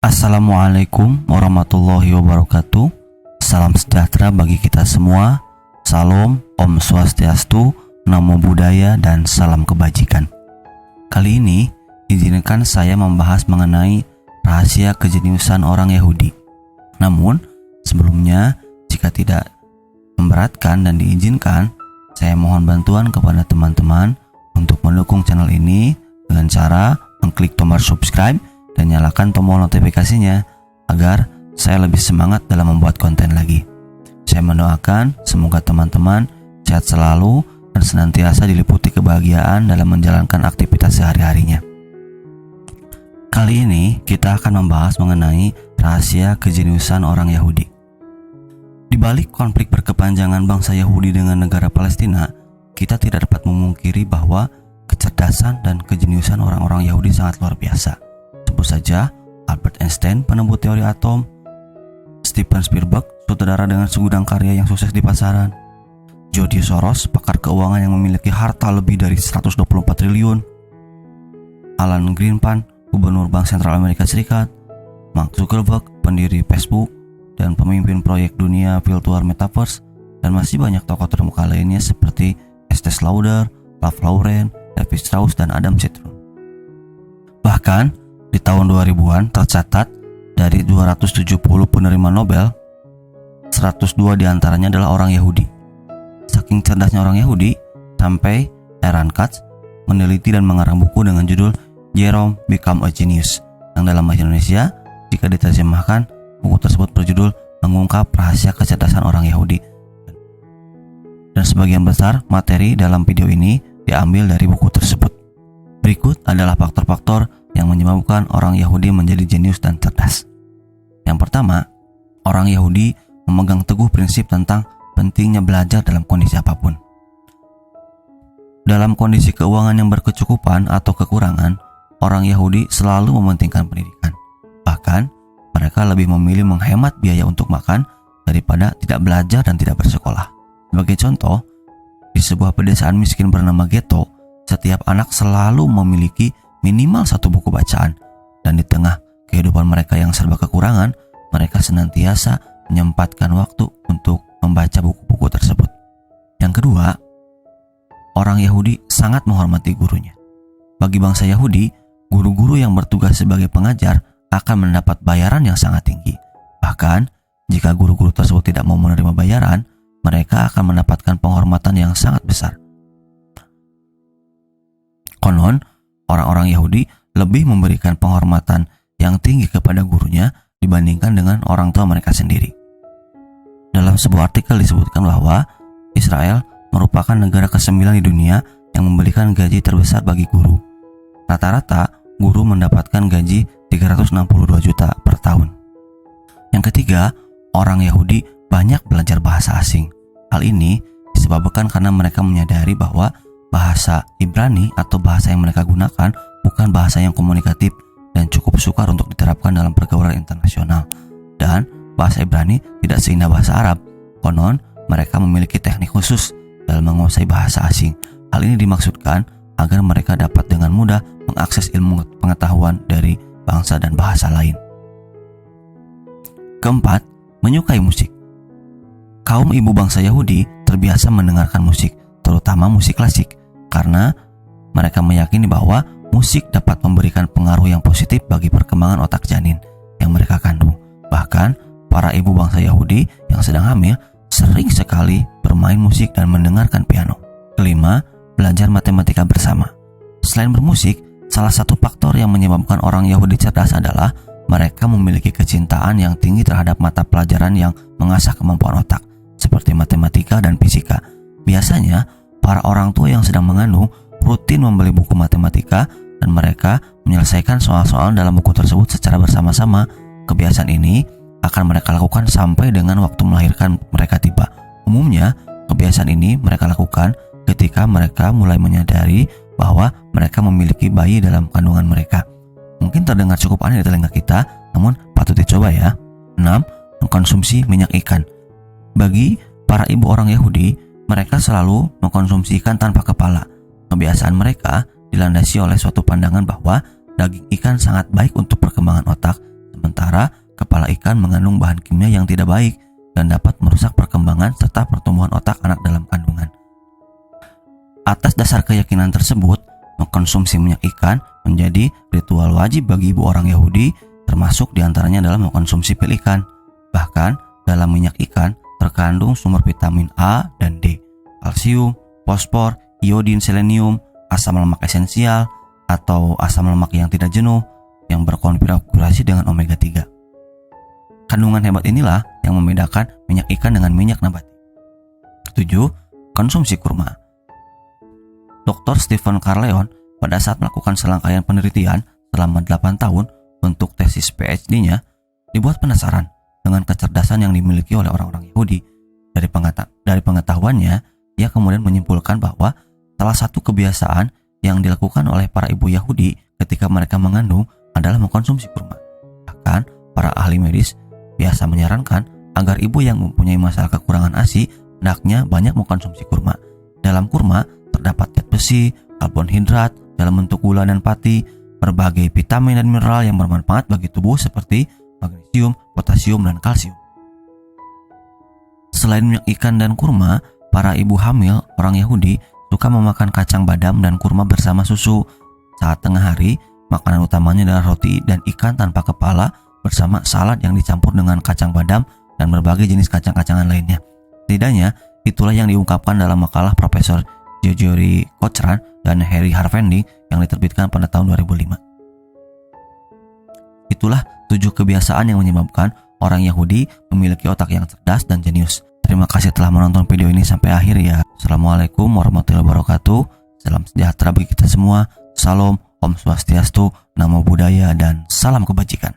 Assalamualaikum warahmatullahi wabarakatuh. Salam sejahtera bagi kita semua. Salam, Om Swastiastu, Namo Buddhaya, dan salam kebajikan. Kali ini izinkan saya membahas mengenai rahasia kejeniusan orang Yahudi. Namun sebelumnya, jika tidak memberatkan dan diizinkan, saya mohon bantuan kepada teman-teman untuk mendukung channel ini dengan cara mengklik tombol subscribe dan nyalakan tombol notifikasinya agar saya lebih semangat dalam membuat konten lagi. Saya mendoakan semoga teman-teman sehat selalu dan senantiasa diliputi kebahagiaan dalam menjalankan aktivitas sehari-harinya. Kali ini kita akan membahas mengenai rahasia kejeniusan orang Yahudi. Di balik konflik berkepanjangan bangsa Yahudi dengan negara Palestina, kita tidak dapat memungkiri bahwa kecerdasan dan kejeniusan orang-orang Yahudi sangat luar biasa. Sebut saja Albert Einstein, penemu teori atom, Steven Spielberg, sutradara dengan segudang karya yang sukses di pasaran, George Soros, pakar keuangan yang memiliki harta lebih dari 124 triliun, Alan Greenspan, gubernur Bank Sentral Amerika Serikat, Mark Zuckerberg, pendiri Facebook dan pemimpin proyek dunia virtual Metaverse, dan masih banyak tokoh terkemuka lainnya seperti Estee Lauder, Ralph Lauren, Levi Strauss, dan Adam Smith. Bahkan di tahun 2000-an tercatat dari 270 penerima Nobel, 102 diantaranya adalah orang Yahudi. Saking cerdasnya orang Yahudi, sampai Aaron Katz meneliti dan mengarang buku dengan judul Jerome Become a Genius, yang dalam bahasa Indonesia, jika diterjemahkan, buku tersebut berjudul Mengungkap Rahasia Kecerdasan Orang Yahudi. Dan sebagian besar materi dalam video ini diambil dari buku tersebut. Berikut adalah faktor-faktor yang menyebabkan orang Yahudi menjadi jenius dan cerdas. Yang pertama, orang Yahudi memegang teguh prinsip tentang pentingnya belajar dalam kondisi apapun. Dalam kondisi keuangan yang berkecukupan atau kekurangan, orang Yahudi selalu mementingkan pendidikan. Bahkan, mereka lebih memilih menghemat biaya untuk makan daripada tidak belajar dan tidak bersekolah. Sebagai contoh, di sebuah pedesaan miskin bernama ghetto, setiap anak selalu memiliki minimal satu buku bacaan, dan di tengah kehidupan mereka yang serba kekurangan, mereka senantiasa menyempatkan waktu untuk membaca buku-buku tersebut. Yang kedua, orang Yahudi sangat menghormati gurunya. Bagi bangsa Yahudi, guru-guru yang bertugas sebagai pengajar akan mendapat bayaran yang sangat tinggi. Bahkan, jika guru-guru tersebut tidak mau menerima bayaran, mereka akan mendapatkan penghormatan yang sangat besar. Konon, orang-orang Yahudi lebih memberikan penghormatan yang tinggi kepada gurunya dibandingkan dengan orang tua mereka sendiri. Dalam sebuah artikel disebutkan bahwa Israel merupakan negara ke-9 di dunia yang memberikan gaji terbesar bagi guru. Rata-rata, guru mendapatkan gaji 362 juta per tahun. Yang ketiga, orang Yahudi banyak belajar bahasa asing. Hal ini disebabkan karena mereka menyadari bahwa bahasa Ibrani atau bahasa yang mereka gunakan bukan bahasa yang komunikatif dan cukup sukar untuk diterapkan dalam pergaulan internasional. Dan bahasa Ibrani tidak seindah bahasa Arab. Konon, mereka memiliki teknik khusus dalam menguasai bahasa asing. Hal ini dimaksudkan agar mereka dapat dengan mudah mengakses ilmu pengetahuan dari bangsa dan bahasa lain. Keempat, menyukai musik. Kaum ibu bangsa Yahudi terbiasa mendengarkan musik, terutama musik klasik, karena mereka meyakini bahwa musik dapat memberikan pengaruh yang positif bagi perkembangan otak janin yang mereka kandung. Bahkan, para ibu bangsa Yahudi yang sedang hamil sering sekali bermain musik dan mendengarkan piano. Kelima, belajar matematika bersama. Selain bermusik, salah satu faktor yang menyebabkan orang Yahudi cerdas adalah mereka memiliki kecintaan yang tinggi terhadap mata pelajaran yang mengasah kemampuan otak, seperti matematika dan fisika. Biasanya, para orang tua yang sedang mengandung rutin membeli buku matematika dan mereka menyelesaikan soal-soal dalam buku tersebut secara bersama-sama. Kebiasaan ini akan mereka lakukan sampai dengan waktu melahirkan mereka tiba. Umumnya, kebiasaan ini mereka lakukan ketika mereka mulai menyadari bahwa mereka memiliki bayi dalam kandungan mereka. Mungkin terdengar cukup aneh di telinga kita, namun patut dicoba ya. 6. Mengkonsumsi minyak ikan. Bagi para ibu orang Yahudi, mereka selalu mengkonsumsi ikan tanpa kepala. Kebiasaan mereka dilandasi oleh suatu pandangan bahwa daging ikan sangat baik untuk perkembangan otak, Sementara kepala ikan mengandung bahan kimia yang tidak baik dan dapat merusak perkembangan serta pertumbuhan otak anak dalam kandungan. Atas dasar keyakinan tersebut, mengkonsumsi minyak ikan menjadi ritual wajib bagi ibu orang Yahudi, termasuk diantaranya adalah mengkonsumsi pil ikan. Bahkan dalam minyak ikan terkandung sumber vitamin A dan D, kalsium, fosfor, iodin, selenium, asam lemak esensial atau asam lemak yang tidak jenuh yang berkonfigurasi dengan omega 3. Kandungan hebat inilah yang membedakan minyak ikan dengan minyak nabati. 7. Konsumsi kurma. Dr. Stephen Carleon pada saat melakukan serangkaian penelitian selama 8 tahun untuk tesis PhD-nya dibuat penasaran dengan kecerdasan yang dimiliki oleh orang-orang Yahudi. Dari pengetahuannya, ia kemudian menyimpulkan bahwa salah satu kebiasaan yang dilakukan oleh para ibu Yahudi ketika mereka mengandung adalah mengkonsumsi kurma. Bahkan, para ahli medis biasa menyarankan agar ibu yang mempunyai masalah kekurangan ASI hendaknya banyak mengkonsumsi kurma. Dalam kurma terdapat zat besi, karbohidrat dalam bentuk gula dan pati, berbagai vitamin dan mineral yang bermanfaat bagi tubuh seperti magnesium, potasium, dan kalsium. Selain minyak ikan dan kurma, para ibu hamil orang Yahudi suka memakan kacang badam dan kurma bersama susu. Saat tengah hari, makanan utamanya adalah roti dan ikan tanpa kepala bersama salad yang dicampur dengan kacang badam dan berbagai jenis kacang-kacangan lainnya. Setidaknya, itulah yang diungkapkan dalam makalah Profesor Gregory Cochran dan Harry Harvending yang diterbitkan pada tahun 2005. Itulah 7 kebiasaan yang menyebabkan orang Yahudi memiliki otak yang cerdas dan jenius. Terima kasih telah menonton video ini sampai akhir ya. Assalamualaikum warahmatullahi wabarakatuh. Salam sejahtera bagi kita semua. Salam, Om Swastiastu, Namo Buddhaya, dan salam kebajikan.